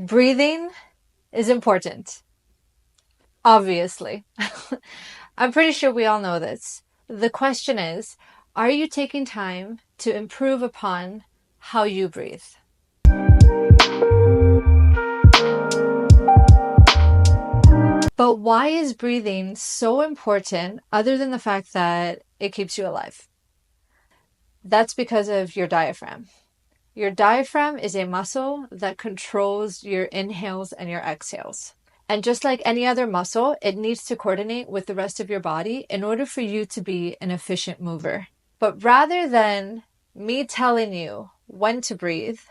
Breathing is important, obviously. I'm pretty sure we all know this. The question is, are you taking time to improve upon how you breathe? But why is breathing so important other than the fact that it keeps you alive? That's because of your diaphragm. Your diaphragm is a muscle that controls your inhales and your exhales. And just like any other muscle, it needs to coordinate with the rest of your body in order for you to be an efficient mover. But rather than me telling you when to breathe,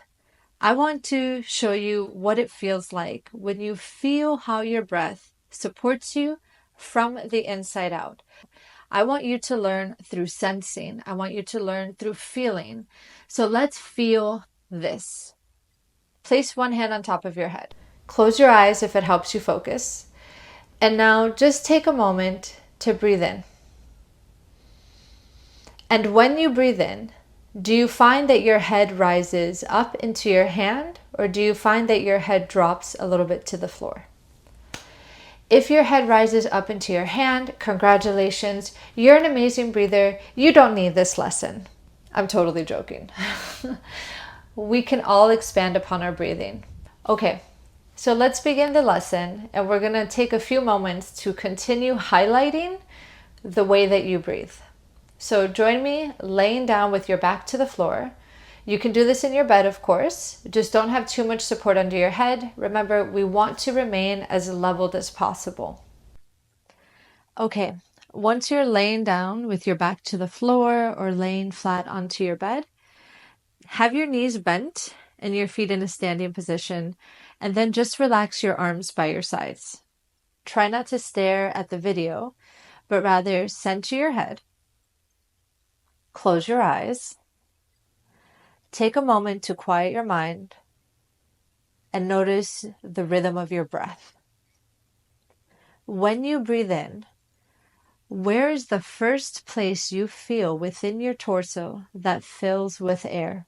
I want to show you what it feels like when you feel how your breath supports you from the inside out. I want you to learn through sensing. I want you to learn through feeling. So let's feel this. Place one hand on top of your head. Close your eyes if it helps you focus. And now just take a moment to breathe in. And when you breathe in, do you find that your head rises up into your hand, or do you find that your head drops a little bit to the floor? If your head rises up into your hand, congratulations, you're an amazing breather. You don't need this lesson. I'm totally joking. We can all expand upon our breathing. Okay, so let's begin the lesson, and we're going to take a few moments to continue highlighting the way that you breathe. So join me laying down with your back to the floor. You can do this in your bed, of course. Just don't have too much support under your head. Remember, we want to remain as leveled as possible. Okay, once you're laying down with your back to the floor or laying flat onto your bed, have your knees bent and your feet in a standing position, and then just relax your arms by your sides. Try not to stare at the video, but rather center your head. Close your eyes. Take a moment to quiet your mind and notice the rhythm of your breath. When you breathe in, where is the first place you feel within your torso that fills with air?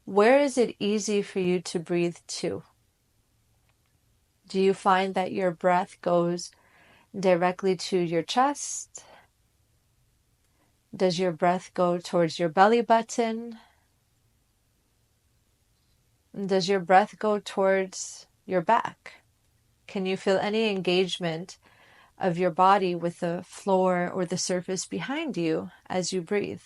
Where is it easy for you to breathe to? Do you find that your breath goes directly to your chest? Does your breath go towards your belly button? Does your breath go towards your back? Can you feel any engagement of your body with the floor or the surface behind you as you breathe?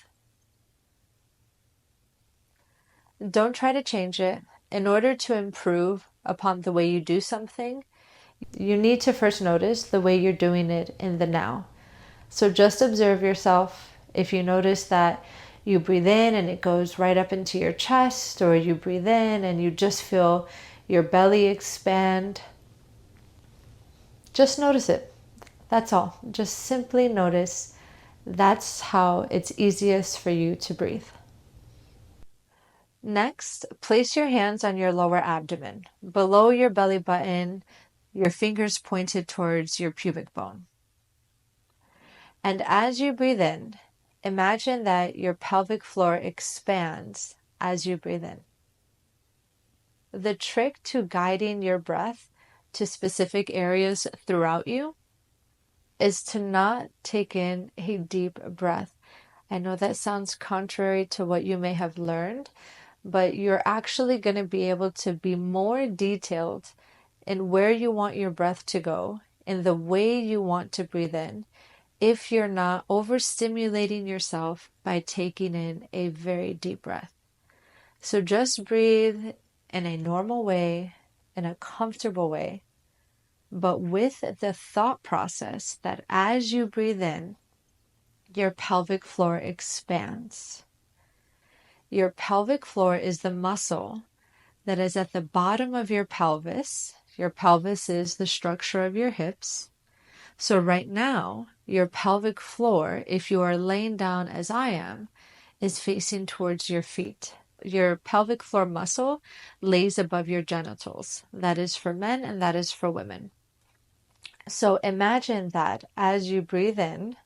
Don't try to change it. In order to improve upon the way you do something, you need to first notice the way you're doing it in the now. So just observe yourself. If you notice that you breathe in and it goes right up into your chest, or you breathe in and you just feel your belly expand, just notice it. That's all. Just simply notice. That's how it's easiest for you to breathe. Next, place your hands on your lower abdomen, below your belly button, your fingers pointed towards your pubic bone. And as you breathe in, imagine that your pelvic floor expands as you breathe in. The trick to guiding your breath to specific areas throughout you is to not take in a deep breath. I know that sounds contrary to what you may have learned, but you're actually going to be able to be more detailed in where you want your breath to go, in the way you want to breathe in, if you're not overstimulating yourself by taking in a very deep breath. So just breathe in a normal way, in a comfortable way, but with the thought process that as you breathe in, your pelvic floor expands. Your pelvic floor is the muscle that is at the bottom of your pelvis. Your pelvis is the structure of your hips. So right now, your pelvic floor, if you are laying down as I am, is facing towards your feet. Your pelvic floor muscle lays above your genitals. That is for men and that is for women. So imagine that as you breathe in,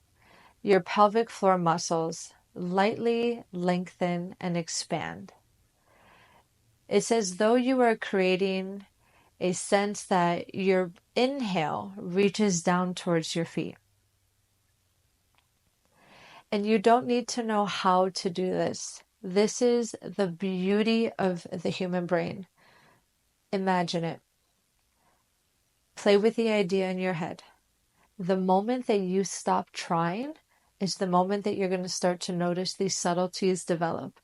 your pelvic floor muscles lightly lengthen and expand. It's as though you are creating a sense that your inhale reaches down towards your feet. And you don't need to know how to do this. This is the beauty of the human brain. Imagine it. Play with the idea in your head. The moment that you stop trying is the moment that you're going to start to notice these subtleties develop.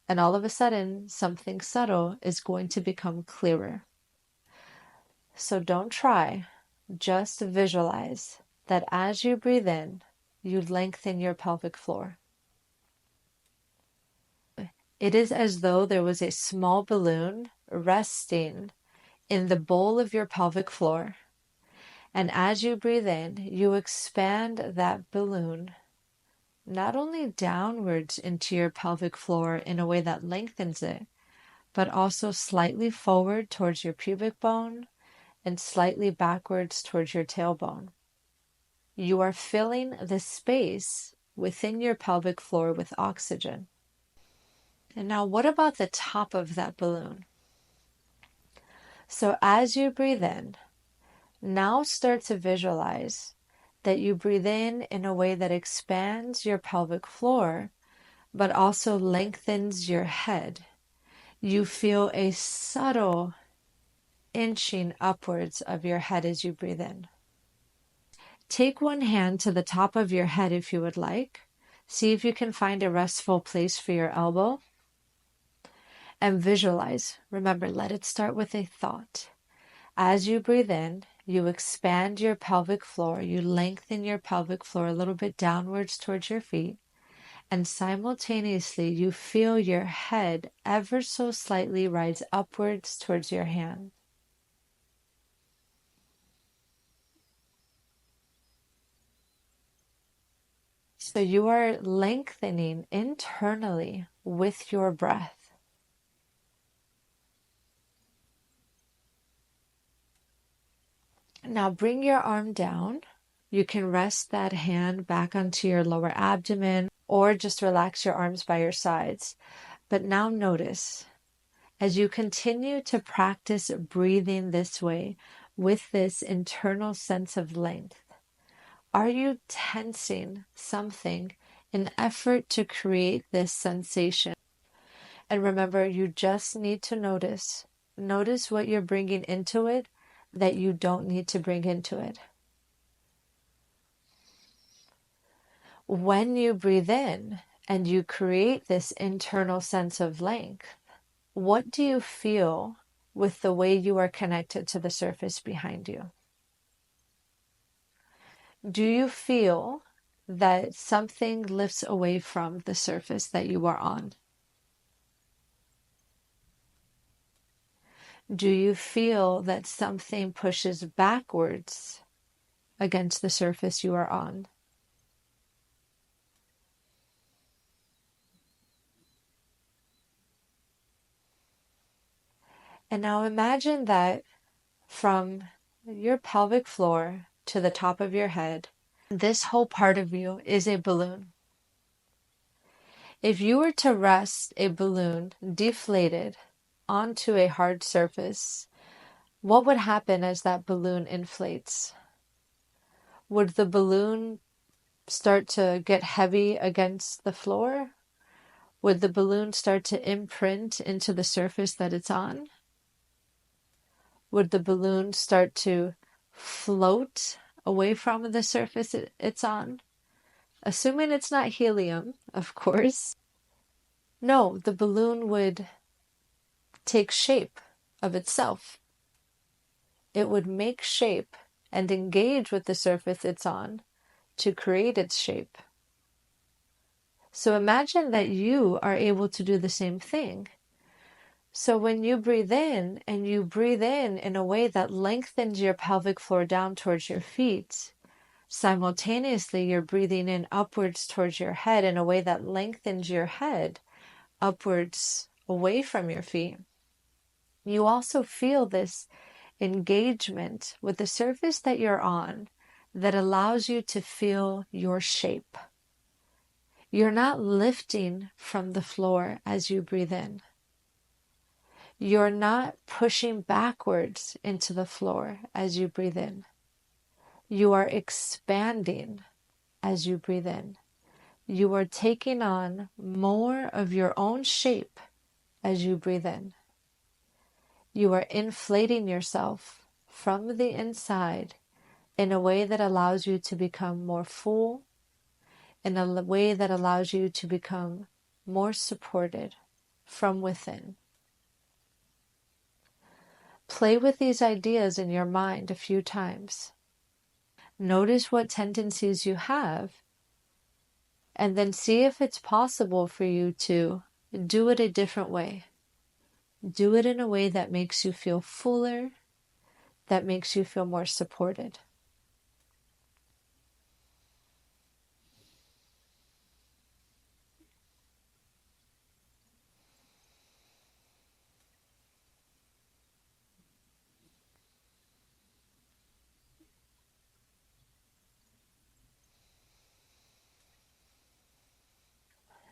And all of a sudden, something subtle is going to become clearer. So don't try, just visualize that as you breathe in, you lengthen your pelvic floor. It is as though there was a small balloon resting in the bowl of your pelvic floor. And as you breathe in, you expand that balloon not only downwards into your pelvic floor in a way that lengthens it, but also slightly forward towards your pubic bone and slightly backwards towards your tailbone. You are filling the space within your pelvic floor with oxygen. And now what about the top of that balloon? So as you breathe in, now start to visualize that you breathe in a way that expands your pelvic floor, but also lengthens your head. You feel a subtle inching upwards of your head as you breathe in. Take one hand to the top of your head if you would like. See if you can find a restful place for your elbow. And visualize. Remember, let it start with a thought. As you breathe in, you expand your pelvic floor. You lengthen your pelvic floor a little bit downwards towards your feet. And simultaneously, you feel your head ever so slightly rise upwards towards your hand. So you are lengthening internally with your breath. Now bring your arm down. You can rest that hand back onto your lower abdomen or just relax your arms by your sides. But now notice, as you continue to practice breathing this way with this internal sense of length, are you tensing something in effort to create this sensation? And remember, you just need to notice. Notice what you're bringing into it that you don't need to bring into it. When you breathe in and you create this internal sense of length, what do you feel with the way you are connected to the surface behind you? Do you feel that something lifts away from the surface that you are on? Do you feel that something pushes backwards against the surface you are on? And now imagine that from your pelvic floor to the top of your head, this whole part of you is a balloon. If you were to rest a balloon deflated onto a hard surface, what would happen as that balloon inflates? Would the balloon start to get heavy against the floor? Would the balloon start to imprint into the surface that it's on? Would the balloon start to float away from the surface it's on? Assuming it's not helium, of course. No, the balloon would take shape of itself. It would make shape and engage with the surface it's on to create its shape. So imagine that you are able to do the same thing. So when you breathe in, and you breathe in a way that lengthens your pelvic floor down towards your feet, simultaneously you're breathing in upwards towards your head in a way that lengthens your head upwards away from your feet. You also feel this engagement with the surface that you're on that allows you to feel your shape. You're not lifting from the floor as you breathe in. You're not pushing backwards into the floor as you breathe in. You are expanding as you breathe in. You are taking on more of your own shape as you breathe in. You are inflating yourself from the inside in a way that allows you to become more full, in a way that allows you to become more supported from within. Play with these ideas in your mind a few times. Notice what tendencies you have, and then see if it's possible for you to do it a different way. Do it in a way that makes you feel fuller, that makes you feel more supported.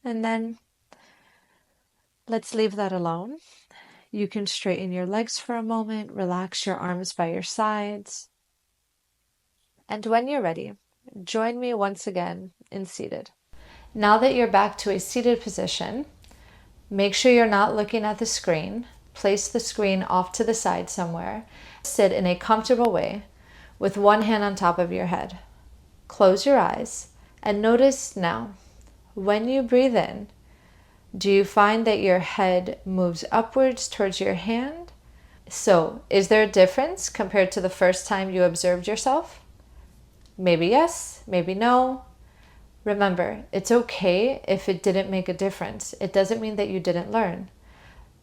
And then let's leave that alone. You can straighten your legs for a moment, relax your arms by your sides. And when you're ready, join me once again in seated. Now that you're back to a seated position, make sure you're not looking at the screen. Place the screen off to the side somewhere. Sit in a comfortable way with one hand on top of your head. Close your eyes and notice now, when you breathe in, do you find that your head moves upwards towards your hand? So, is there a difference compared to the first time you observed yourself? Maybe yes, maybe no. Remember, it's okay if it didn't make a difference. It doesn't mean that you didn't learn.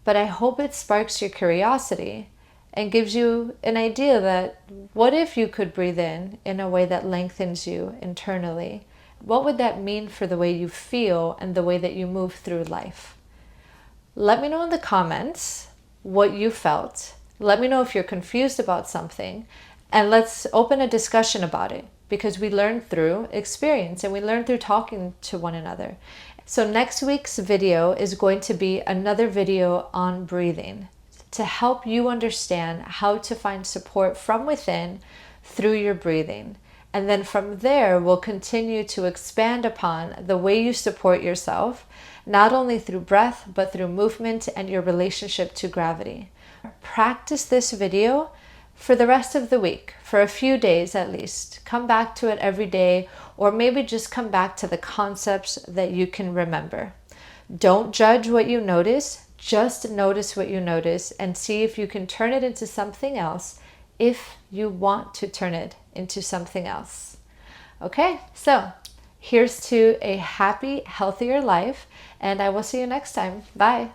But I hope it sparks your curiosity and gives you an idea that what if you could breathe in a way that lengthens you internally? What would that mean for the way you feel and the way that you move through life? Let me know in the comments what you felt. Let me know if you're confused about something, and let's open a discussion about it, because we learn through experience and we learn through talking to one another. So next week's video is going to be another video on breathing to help you understand how to find support from within through your breathing. And then from there, we'll continue to expand upon the way you support yourself, not only through breath, but through movement and your relationship to gravity. Practice this video for the rest of the week, for a few days at least. Come back to it every day, or maybe just come back to the concepts that you can remember. Don't judge what you notice, just notice what you notice and see if you can turn it into something else if you want to turn it into something else. Okay, so here's to a happy, healthier life, and I will see you next time. Bye.